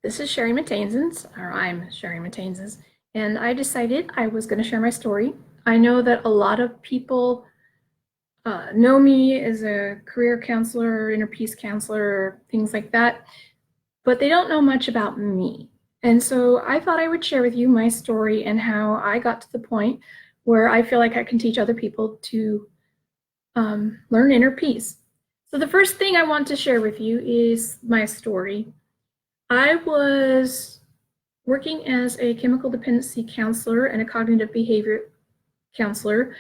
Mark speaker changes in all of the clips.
Speaker 1: This is Sherry Matanzens, or I'm Sherry Matanzens, and I decided I was going to share my story. I know that a lot of people know me as a career counselor, inner peace counselor, things like that, but they don't know much about me. And so I thought I would share with you my story and how I got to the point where I feel like I can teach other people to learn inner peace. So the first thing I want to share with you is my story. I was working as a chemical dependency counselor and a cognitive behavior counselor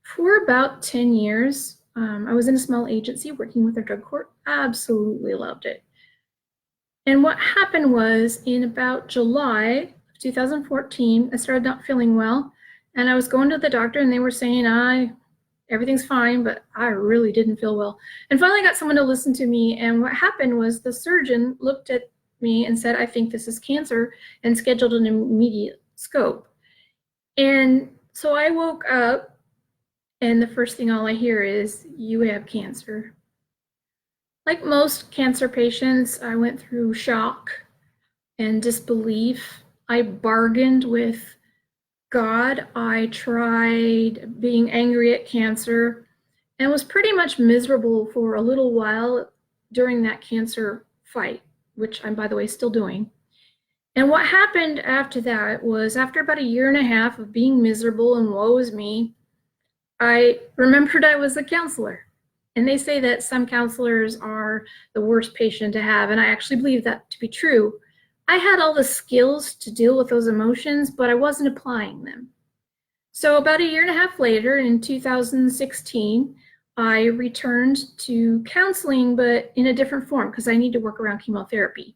Speaker 1: for about 10 years. I was in a small agency working with a drug court. Absolutely loved it. And what happened was in about July of 2014, I started not feeling well. And I was going to the doctor and they were saying, everything's fine, but I really didn't feel well. And finally I got someone to listen to me. And what happened was the surgeon looked at me and said, I think this is cancer, and scheduled an immediate scope. And so I woke up and the first thing all I hear is, you have cancer. Like most cancer patients, I went through shock and disbelief. I bargained with God. I tried being angry at cancer and was pretty much miserable for a little while during that cancer fight, which I'm, by the way, still doing. And what happened after that was, after about a year and a half of being miserable and woe is me, I remembered I was a counselor. And they say that some counselors are the worst patient to have, and I actually believe that to be true. I had all the skills to deal with those emotions, but I wasn't applying them. So about a year and a half later, in 2016, I returned to counseling, but in a different form because I need to work around chemotherapy.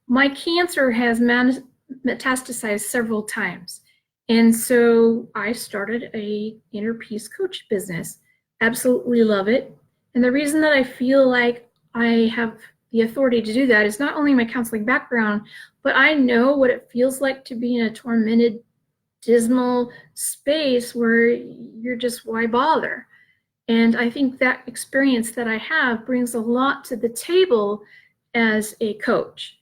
Speaker 1: My cancer has metastasized several times. And so I started a inner peace coach business. Absolutely love it. And the reason that I feel like I have the authority to do that is not only my counseling background, but I know what it feels like to be in a tormented, dismal space where you're just, why bother? And I think that experience that I have brings a lot to the table as a coach.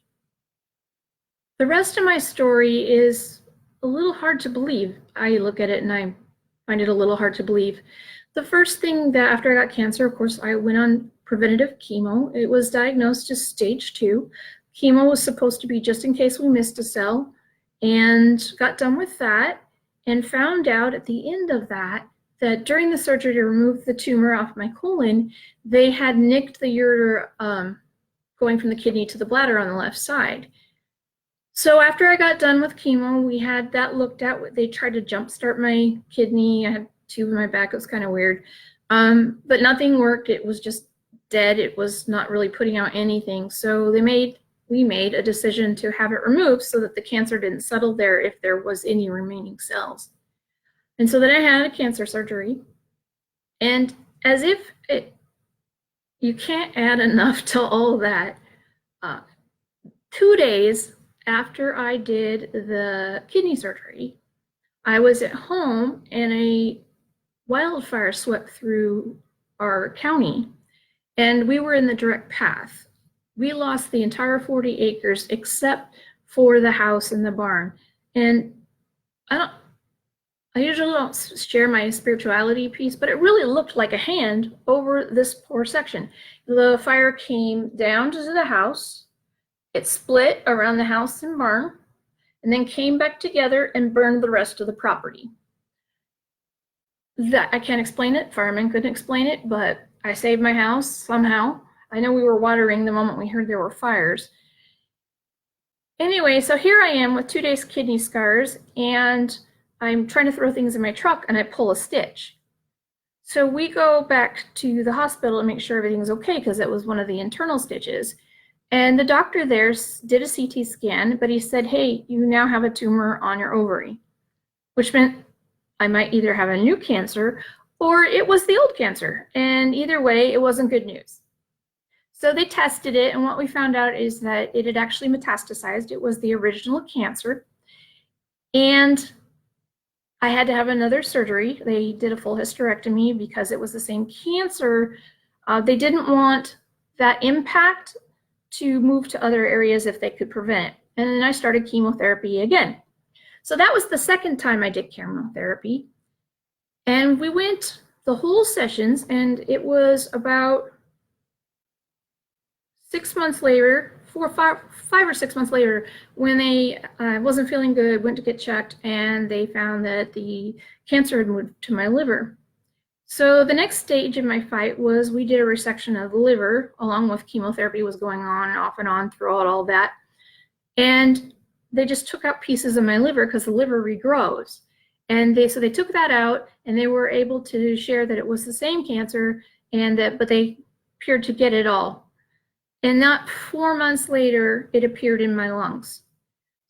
Speaker 1: The rest of my story is a little hard to believe. I look at it and I find it a little hard to believe. The first thing that after I got cancer, of course, I went on preventative chemo. It was diagnosed as stage 2. Chemo was supposed to be just in case we missed a cell, and got done with that and found out at the end of that during the surgery to remove the tumor off my colon, they had nicked the ureter going from the kidney to the bladder on the left side. So after I got done with chemo, we had that looked at. They tried to jumpstart my kidney. I had tube in my back. It was kind of weird. But nothing worked. It was just dead. It was not really putting out anything. So we made a decision to have it removed so that the cancer didn't settle there if there was any remaining cells. And so then I had a cancer surgery. And as if you can't add enough to all that, 2 days after I did the kidney surgery, I was at home and a wildfire swept through our county, and we were in the direct path. We lost the entire 40 acres except for the house and the barn. And I usually don't share my spirituality piece, but it really looked like a hand over this poor section. The fire came down to the house. It split around the house and barn, and then came back together and burned the rest of the property. That I can't explain it. Firemen couldn't explain it, but I saved my house somehow. I know we were watering the moment we heard there were fires. Anyway, so here I am with 2 days kidney scars, and I'm trying to throw things in my truck, and I pull a stitch. So we go back to the hospital and make sure everything's okay, because it was one of the internal stitches. And the doctor there did a CT scan, but he said, hey, you now have a tumor on your ovary, which meant I might either have a new cancer or it was the old cancer. And either way, it wasn't good news. So they tested it, and what we found out is that it had actually metastasized. It was the original cancer. And I had to have another surgery. They did a full hysterectomy because it was the same cancer. They didn't want that impact to move to other areas if they could prevent it. And then I started chemotherapy again. So that was the second time I did chemotherapy. And we went the whole sessions, and it was about 6 months later, 5 or 6 months later, when they wasn't feeling good, went to get checked, and they found that the cancer had moved to my liver. So the next stage in my fight was we did a resection of the liver, along with chemotherapy was going on off and on throughout all that. And they just took out pieces of my liver because the liver regrows. And so they took that out, and they were able to share that it was the same cancer, but they appeared to get it all. And not 4 months later, it appeared in my lungs.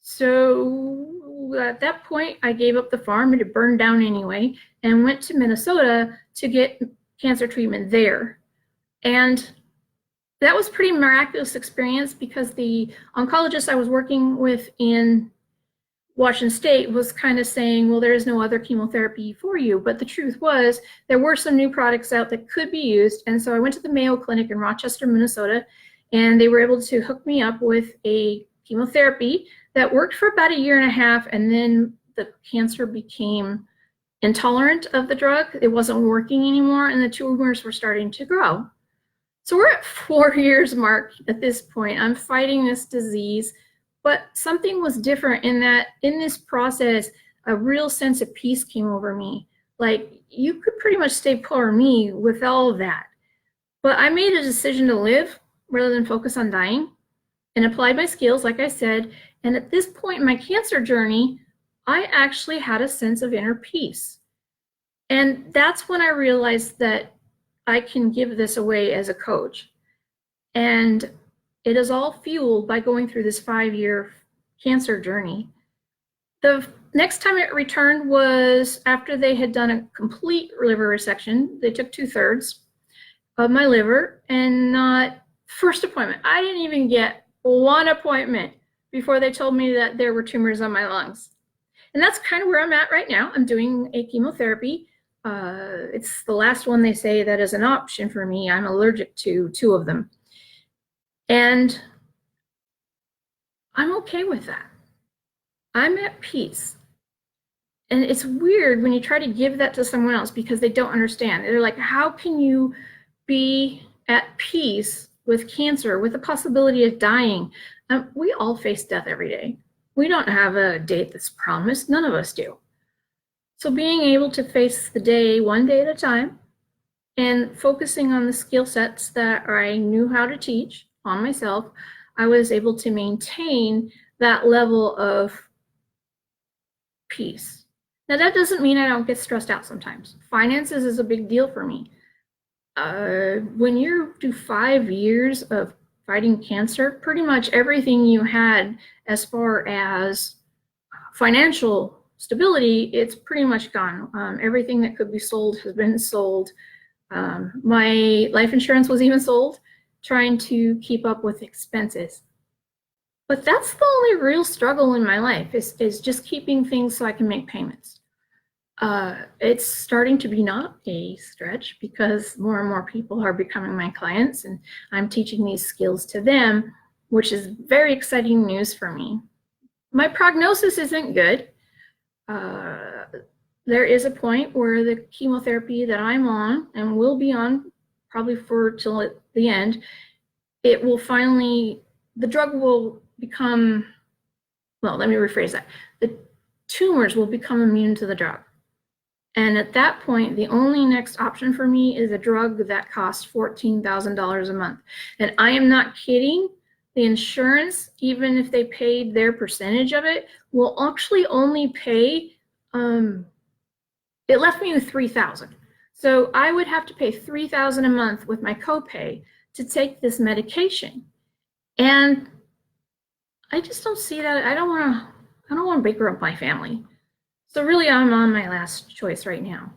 Speaker 1: So at that point, I gave up the farm. It had burned down anyway, and went to Minnesota to get cancer treatment there. And that was a pretty miraculous experience because the oncologist I was working with in Washington State was kind of saying, well, there is no other chemotherapy for you. But the truth was there were some new products out that could be used. And so I went to the Mayo Clinic in Rochester, Minnesota, and they were able to hook me up with a chemotherapy that worked for about 1.5 years. And then the cancer became intolerant of the drug. It wasn't working anymore, and the tumors were starting to grow. So we're at 4 years mark at this point. I'm fighting this disease, but something was different in that in this process, a real sense of peace came over me. Like, you could pretty much stay poor me with all of that. But I made a decision to live rather than focus on dying, and applied my skills, like I said. And at this point in my cancer journey, I actually had a sense of inner peace. And that's when I realized that I can give this away as a coach. And it is all fueled by going through this 5-year cancer journey. The next time it returned was after they had done a complete liver resection. They took 2/3 of my liver, and not first appointment. I didn't even get one appointment before they told me that there were tumors on my lungs. And that's kind of where I'm at right now. I'm doing a chemotherapy. It's the last one they say that is an option for me. I'm allergic to 2 of them. And I'm okay with that. I'm at peace. And it's weird when you try to give that to someone else because they don't understand. They're like, how can you be at peace with cancer, with the possibility of dying? We all face death every day. We don't have a date that's promised. None of us do. So being able to face the day one day at a time and focusing on the skill sets that I knew how to teach on myself, I was able to maintain that level of peace. Now, that doesn't mean I don't get stressed out sometimes. Finances is a big deal for me. When you do 5 years of fighting cancer, pretty much everything you had as far as financial stability, it's pretty much gone. Everything that could be sold has been sold. My life insurance was even sold, trying to keep up with expenses. But that's the only real struggle in my life is just keeping things so I can make payments. It's starting to be not a stretch because more and more people are becoming my clients, and I'm teaching these skills to them, which is very exciting news for me. My prognosis isn't good. There is a point where the chemotherapy that I'm on and will be on probably till the end, the drug will become, well, let me rephrase that. The tumors will become immune to the drug. And at that point, the only next option for me is a drug that costs $14,000 a month. And I am not kidding. The insurance, even if they paid their percentage of it, will actually only pay, it left me with $3,000. So I would have to pay $3,000 a month with my copay to take this medication. And I just don't see that. I don't want to bankrupt my family. So really, I'm on my last choice right now.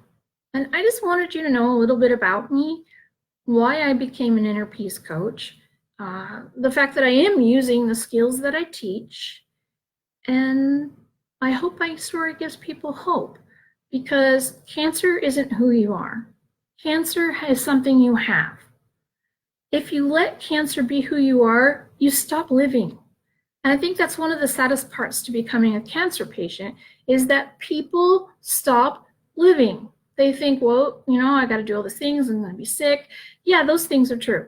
Speaker 1: And I just wanted you to know a little bit about me, why I became an inner peace coach, the fact that I am using the skills that I teach, and I hope my story gives people hope, because cancer isn't who you are. Cancer is something you have. If you let cancer be who you are, you stop living. And I think that's one of the saddest parts to becoming a cancer patient, is that people stop living. They think, well, I got to do all these things, I'm going to be sick. Yeah, those things are true.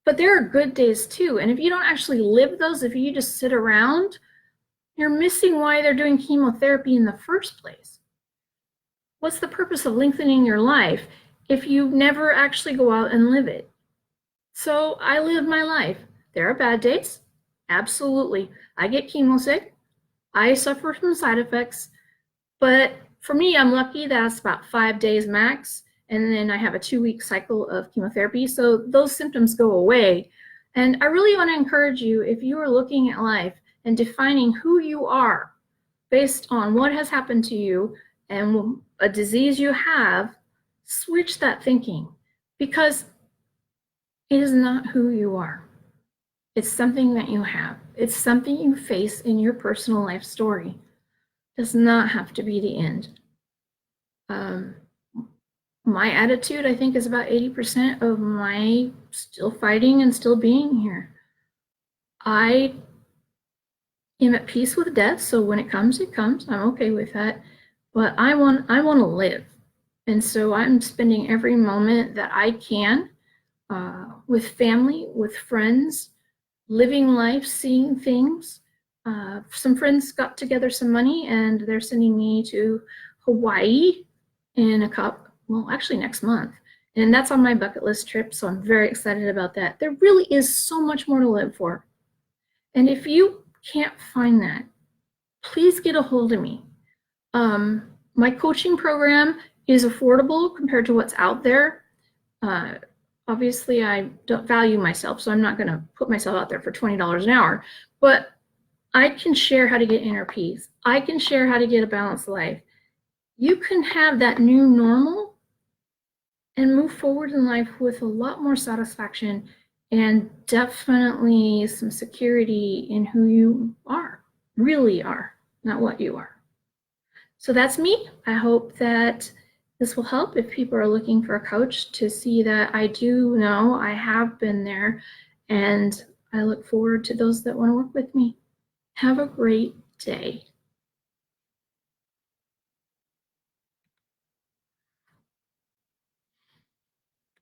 Speaker 1: But there are good days too. And if you don't actually live those, if you just sit around, you're missing why they're doing chemotherapy in the first place. What's the purpose of lengthening your life if you never actually go out and live it? So I live my life. There are bad days. Absolutely. I get chemo sick. I suffer from side effects. But for me, I'm lucky that it's about 5 days max. And then I have a 2-week cycle of chemotherapy. So those symptoms go away. And I really want to encourage you, if you are looking at life and defining who you are based on what has happened to you and a disease you have, switch that thinking, because it is not who you are. It's something that you have. It's something you face in your personal life story. It does not have to be the end. My attitude, I think, is about 80% of my still fighting and still being here. I am at peace with death, so when it comes, it comes. I'm okay with that. But I want to live. And so I'm spending every moment that I can with family, with friends, living life, seeing things. Some friends got together some money and they're sending me to Hawaii in actually next month. And that's on my bucket list trip, so I'm very excited about that. There really is so much more to live for. And if you can't find that, please get a hold of me. My coaching program is affordable compared to what's out there. Obviously, I don't value myself, so I'm not going to put myself out there for $20 an hour. But I can share how to get inner peace. I can share how to get a balanced life. You can have that new normal and move forward in life with a lot more satisfaction and definitely some security in who you are, really are, not what you are. So that's me. I hope that this will help if people are looking for a coach, to see that I do know, I have been there, and I look forward to those that want to work with me. Have a great day.